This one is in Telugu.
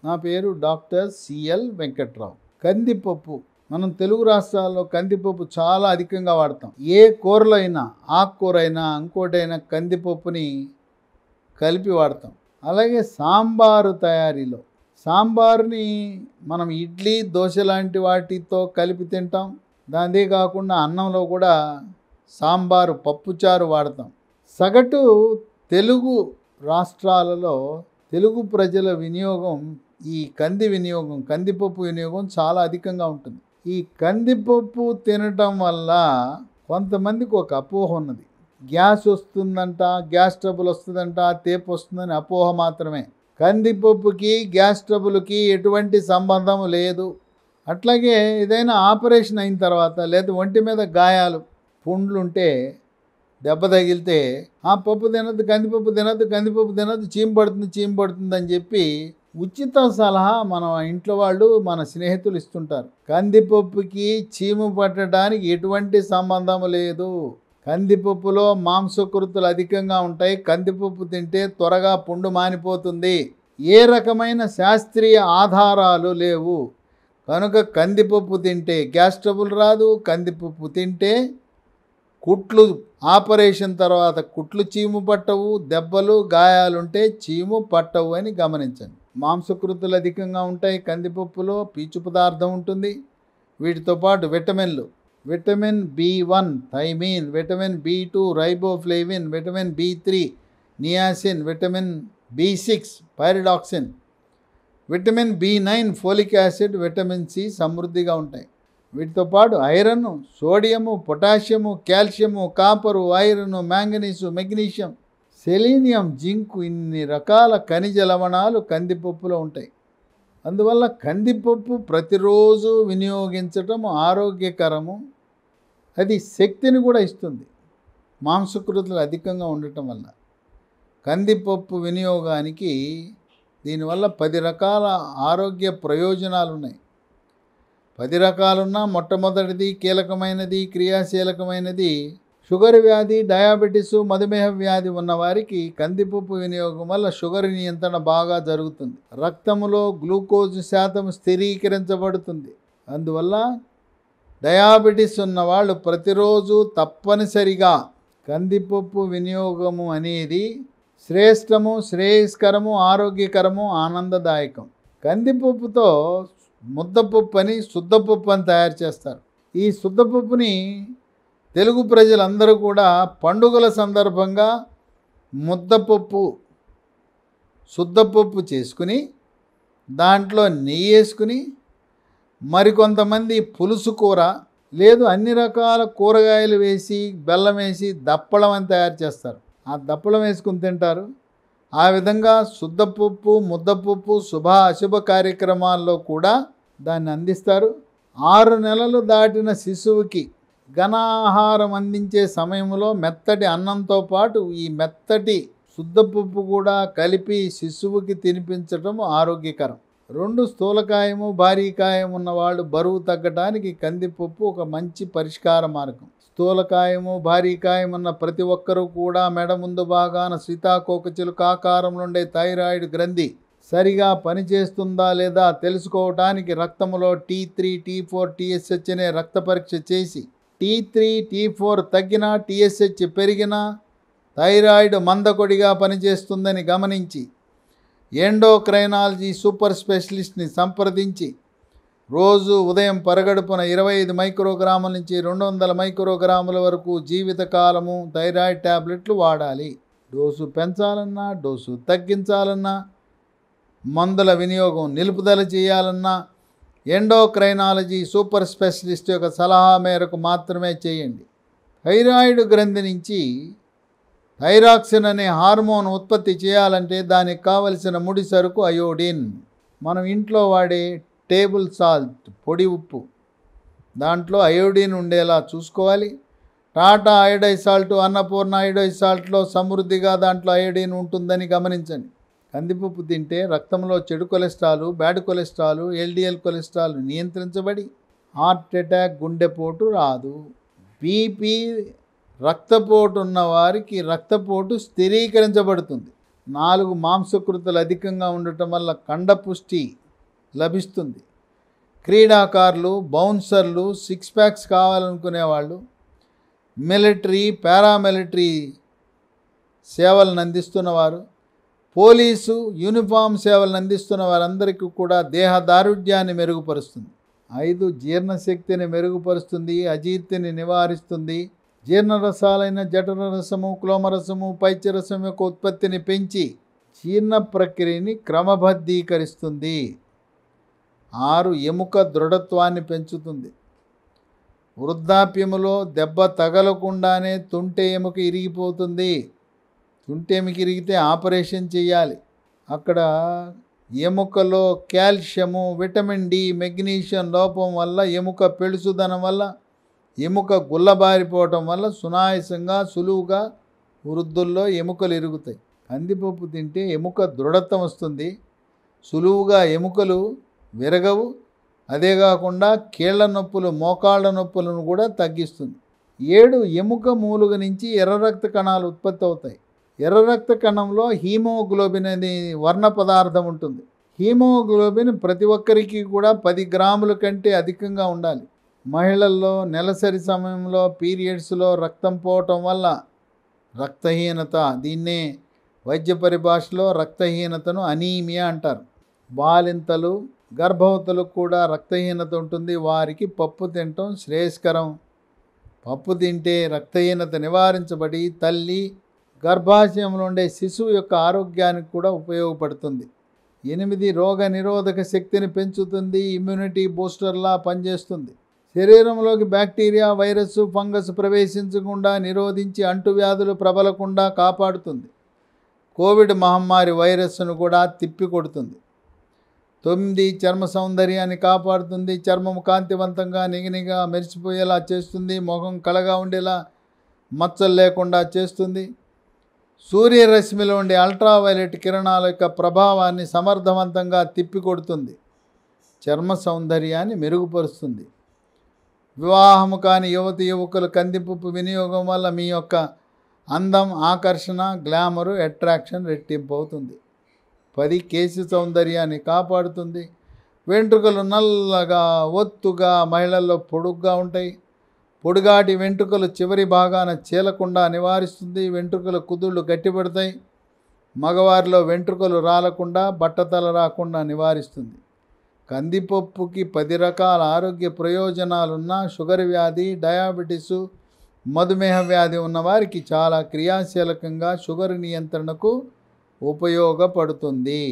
నా పేరు డాక్టర్ సిఎల్ వెంకట్రావు. కందిపప్పు మనం తెలుగు రాష్ట్రాల్లో కందిపప్పు చాలా అధికంగా వాడతాం. ఏ కూరలో అయినా, ఆకుకూర అయినా, ఇంకోటైనా కందిపప్పుని కలిపి వాడతాం. అలాగే సాంబారు తయారీలో సాంబార్ని మనం ఇడ్లీ, దోశ లాంటి వాటితో కలిపి తింటాం. దాంతే కాకుండా అన్నంలో కూడా సాంబారు, పప్పుచారు వాడతాం. సగటు తెలుగు రాష్ట్రాలలో తెలుగు ప్రజల వినియోగం, ఈ కందిపప్పు వినియోగం చాలా అధికంగా ఉంటుంది. ఈ కందిపప్పు తినటం వల్ల కొంతమందికి ఒక అపోహ ఉన్నది. గ్యాస్ వస్తుందంట, గ్యాస్ ట్రబుల్ వస్తుందంట, తేపు వస్తుందని అపోహ మాత్రమే. కందిపప్పుకి గ్యాస్ ట్రబుల్కి ఎటువంటి సంబంధం లేదు. అట్లాగే ఏదైనా ఆపరేషన్ అయిన తర్వాత లేదా ఒంటి మీద గాయాలు, పుండ్లుంటే, దెబ్బ తగిలితే ఆ పప్పు తినద్దు, కందిపప్పు తినద్దు, చీము పడుతుంది అని చెప్పి ఉచిత సలహా మన ఇంట్లో వాళ్ళు, మన స్నేహితులు ఇస్తుంటారు. కందిపప్పుకి చీము పట్టడానికి ఎటువంటి సంబంధం లేదు. కందిపప్పులో మాంసకృతులు అధికంగా ఉంటాయి. కందిపప్పు తింటే త్వరగా పుండు మానిపోతుంది. ఏ రకమైన శాస్త్రీయ ఆధారాలు లేవు. కనుక కందిపప్పు తింటే గ్యాస్ ట్రబుల్ రాదు. కందిపప్పు తింటే కుట్లు, ఆపరేషన్ తర్వాత కుట్లు చీము పట్టవు, దెబ్బలు గాయాలుంటే చీము పట్టవు అని గమనించండి. మాంసకృతులు అధికంగా ఉంటాయి. కందిపప్పులో పీచు పదార్థం ఉంటుంది. వీటితో పాటు విటమిన్లు, vitamin B1 thiamine, vitamin B2 riboflavin, vitamin B3 niacin, vitamin B6 pyridoxine, vitamin B9 folic acid, vitamin C సమృద్ధిగా ఉంటాయి. వీటితో పాటు iron, sodium, potassium, calcium, copper, iron, manganese, magnesium, selenium, zinc, ఇన్ని రకాల ఖనిజ లవణాలు కందిపప్పులో ఉంటాయి. అందువల్ల కందిపప్పు ప్రతిరోజు వినియోగించటం ఆరోగ్యకరము. అది శక్తిని కూడా ఇస్తుంది. మాంసకృతులు అధికంగా ఉండటం వల్ల కందిపప్పు వినియోగానికి దీనివల్ల 10 రకాల ఆరోగ్య ప్రయోజనాలు ఉన్నాయి. 10 రకాలున్నా మొట్టమొదటిది, కీలకమైనది, క్రియాశీలకమైనది, షుగర్ వ్యాధి, డయాబెటీసు, మధుమేహ వ్యాధి ఉన్నవారికి కందిపప్పు వినియోగం వల్ల షుగర్ నియంత్రణ బాగా జరుగుతుంది. రక్తంలో గ్లూకోజ్ శాతం స్థిరీకరించబడుతుంది. అందువల్ల డయాబెటీస్ ఉన్నవాళ్ళు ప్రతిరోజు తప్పనిసరిగా కందిపప్పు వినియోగము అనేది శ్రేష్టము, శ్రేయస్కరము, ఆరోగ్యకరము, ఆనందదాయకం. కందిపప్పుతో ముద్దపప్పు అని, శుద్ధపప్పు అని తయారు చేస్తారు. ఈ శుద్ధపప్పుని తెలుగు ప్రజలందరూ కూడా పండుగల సందర్భంగా శుద్ధపప్పు చేసుకుని దాంట్లో నెయ్యి వేసుకుని, మరికొంతమంది పులుసు కూర, లేదు అన్ని రకాల కూరగాయలు వేసి, బెల్లం వేసి దప్పడం అని తయారు చేస్తారు. ఆ దప్పడం వేసుకుని తింటారు. ఆ విధంగా శుద్ధపప్పు, ముద్దపప్పు అశుభ కార్యక్రమాల్లో కూడా దాన్ని అందిస్తారు. 6 నెలలు దాటిన శిశువుకి ఘనాహారం అందించే సమయంలో మెత్తటి అన్నంతో పాటు ఈ మెత్తటి శుద్ధపప్పు కూడా కలిపి శిశువుకి తినిపించడం ఆరోగ్యకరం. 2 స్థూలకాయము, భారీకాయం ఉన్నవాళ్ళు బరువు తగ్గడానికి కందిపప్పు ఒక మంచి పరిష్కార మార్గం. స్థూలకాయము, భారీకాయం ఉన్న ప్రతి ఒక్కరూ కూడా మెడ ముందు భాగాన సీతాకోకచిలుక ఆకారంలో ఉండే థైరాయిడ్ గ్రంథి సరిగా పనిచేస్తుందా లేదా తెలుసుకోవటానికి రక్తంలో T3, T4, TSH అనే రక్త పరీక్ష చేసి T3, T4 తగ్గినా, TSH పెరిగినా థైరాయిడ్ మందకొడిగా పనిచేస్తుందని గమనించి ఎండోక్రైనాలజీ సూపర్ స్పెషలిస్ట్ని సంప్రదించి రోజు ఉదయం పరగడుపున 25 మైక్రోగ్రాముల నుంచి 200 మైక్రోగ్రాముల వరకు జీవితకాలము థైరాయిడ్ ట్యాబ్లెట్లు వాడాలి. డోసు పెంచాలన్నా, డోసు తగ్గించాలన్నా, మందుల వినియోగం నిలుపుదల చేయాలన్నా ఎండోక్రైనాలజీ సూపర్ స్పెషలిస్ట్ యొక్క సలహా మేరకు మాత్రమే చేయండి. థైరాయిడ్ గ్రంథి నుంచి థైరాక్సిన్ అనే హార్మోన్ ఉత్పత్తి చేయాలంటే దానికి కావలసిన ముడి సరుకు అయోడిన్. మనం ఇంట్లో వాడే టేబుల్ సాల్ట్, పొడి ఉప్పు, దాంట్లో అయోడిన్ ఉండేలా చూసుకోవాలి. Tata iodised salt, Annapurna iodised సాల్ట్లో సమృద్ధిగా దాంట్లో అయోడిన్ ఉంటుందని గమనించండి. కందిపప్పు తింటే రక్తంలో చెడు cholesterol, bad cholesterol, LDL cholesterol నియంత్రించబడి హార్ట్ అటాక్, గుండెపోటు రాదు. బీపీ, రక్తపోటు ఉన్న వారికి రక్తపోటు స్థిరీకరించబడుతుంది. 4 మాంసకృతులు అధికంగా ఉండటం వల్ల కండపుష్టి లభిస్తుంది. క్రీడాకారులు, బౌన్సర్లు, 6 ప్యాక్స్ కావాలనుకునేవాళ్ళు, మిలిటరీ, పారామిలిటరీ సేవలను అందిస్తున్నవారు, పోలీసు, యూనిఫామ్ సేవలను అందిస్తున్న వారందరికీ కూడా దేహదారుఢ్యాన్ని మెరుగుపరుస్తుంది. 5 జీర్ణశక్తిని మెరుగుపరుస్తుంది, అజీర్తిని నివారిస్తుంది. జీర్ణరసాలైన జఠరరసము, క్లోమరసము, పైత్యరసం యొక్క ఉత్పత్తిని పెంచి జీర్ణ ప్రక్రియని క్రమబద్ధీకరిస్తుంది. 6 ఎముక దృఢత్వాన్ని పెంచుతుంది. వృద్ధాప్యములో దెబ్బ తగలకుండానే తుంటె ఎముక ఇరిగిపోతుంది. తుంటె ఎముక ఇరిగితే ఆపరేషన్ చేయాలి. అక్కడ ఎముకలో కాల్షియము, విటమిన్ డి, మెగ్నీషియం లోపం వల్ల, ఎముక పెళుసుదనం వల్ల, ఎముక గుల్లబారిపోవటం వల్ల సునాయాసంగా సులువుగా వృద్ధుల్లో ఎముకలు ఇరుగుతాయి. కందిపప్పు తింటే ఎముక దృఢత్వం వస్తుంది, సులువుగా ఎముకలు విరగవు. అదే కాకుండా కీళ్ల నొప్పులు, మోకాళ్ళ నొప్పులను కూడా తగ్గిస్తుంది. 7 ఎముక మూలుగ నుంచి ఎర్ర రక్త కణాలు ఉత్పత్తి అవుతాయి. ఎర్ర రక్త కణంలో హీమోగ్లోబిన్ అనే వర్ణ పదార్థం ఉంటుంది. హీమోగ్లోబిన్ ప్రతి ఒక్కరికి కూడా 10 గ్రాముల కంటే అధికంగా ఉండాలి. మహిళల్లో నెలసరి సమయంలో పీరియడ్స్లో రక్తం పోవటం వల్ల రక్తహీనత, దీన్నే వైద్య పరిభాషలో రక్తహీనతను అనీమియా అంటారు. బాలింతలు, గర్భవతులకు కూడా రక్తహీనత ఉంటుంది. వారికి పప్పు తినటం శ్రేయస్కరం. పప్పు తింటే రక్తహీనత నివారించబడి తల్లి గర్భాశయంలో ఉండే శిశువు యొక్క ఆరోగ్యానికి కూడా ఉపయోగపడుతుంది. 8 రోగ నిరోధక శక్తిని పెంచుతుంది. ఇమ్యూనిటీ బూస్టర్లా పనిచేస్తుంది. శరీరంలోకి బ్యాక్టీరియా, వైరస్, ఫంగస్ ప్రవేశించకుండా నిరోధించి అంటువ్యాధులు ప్రబలకుండా కాపాడుతుంది. కోవిడ్ మహమ్మారి వైరస్ను కూడా తిప్పికొడుతుంది. 9 చర్మ సౌందర్యాన్ని కాపాడుతుంది. చర్మం కాంతివంతంగా నిగనిగా మెరిసిపోయేలా చేస్తుంది. ముఖం కళగా ఉండేలా మచ్చలు లేకుండా చేస్తుంది. సూర్యరశ్మిలో ఉండే అల్ట్రావైలెట్ కిరణాల యొక్క ప్రభావాన్ని సమర్థవంతంగా తిప్పికొడుతుంది. చర్మ సౌందర్యాన్ని మెరుగుపరుస్తుంది. వివాహము కాని యువతి యువకులు కందిపప్పు వినియోగం వల్ల మీ యొక్క అందం, ఆకర్షణ, గ్లామరు, అట్రాక్షన్ రెట్టింపు అవుతుంది. 10 కేశ సౌందర్యాన్ని కాపాడుతుంది. వెంట్రుకలు నల్లగా, ఒత్తుగా, మహిళల్లో పొడుగ్గా ఉంటాయి. పొడుగాటి వెంట్రుకలు చివరి భాగాన చీలకుండా నివారిస్తుంది. వెంట్రుకల కుదుళ్ళు గట్టిపడతాయి. మగవారిలో వెంట్రుకలు రాలకుండా, బట్టతల రాకుండా నివారిస్తుంది. కందిపప్పుకి 10 రకాల ఆరోగ్య ప్రయోజనాలున్న షుగర్ వ్యాధి, డయాబెటీసు, మధుమేహ వ్యాధి ఉన్నవారికి చాలా క్రియాశీలకంగా షుగర్ నియంత్రణకు ఉపయోగపడుతుంది.